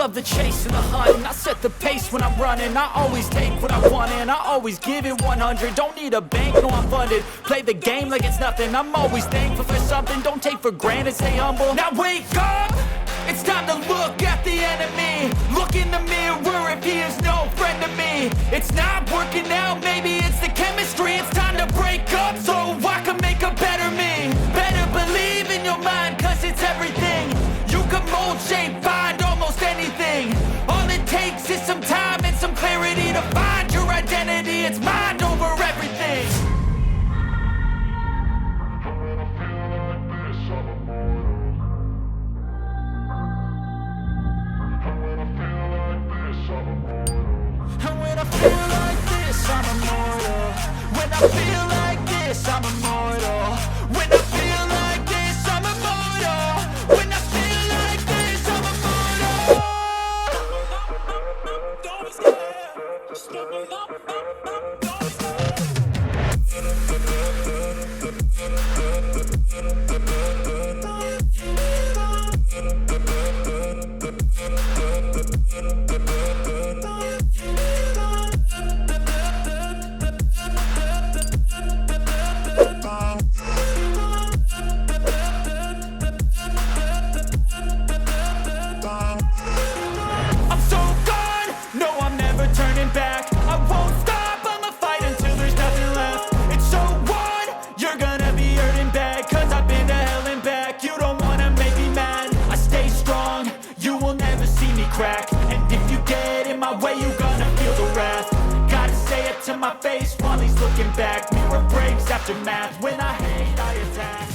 love the chase and the hunt, and I set the pace when I'm running. I always take what I want and I always give it 100. Don't need a bank, no I'm funded. Play the game like it's nothing. I'm always thankful for something. Don't take for granted, stay humble. Now wake up, it's time to look at the enemy. Look in the mirror if he is no friend to me. It's not working out, maybe it's the chemistry. It's time to break up so I can make a better me. Better believe in your mind, cause it's everything. You can mold, shape, find almost anything. All it takes is some time and some clarity to find your identity. It's mind over everything. And when I feel like this, I'm immortal. When I feel like this, I'm immortal. When I feel like this, I'm immortal. When I feel like this, I'm immortal. Don't be scared. Step it up, don't be I'm so gone, no I'm never turning back. I won't stop, I'ma fight until there's nothing left. It's so on, you're gonna be hurting bad. Cause I've been to hell and back. You don't wanna make me mad, I stay strong, you will never see me crack. And if you get in my way, you're gonna feel the wrath. Gotta say it to my face while he's looking back. Mirror breaks after math, when I hate I attack.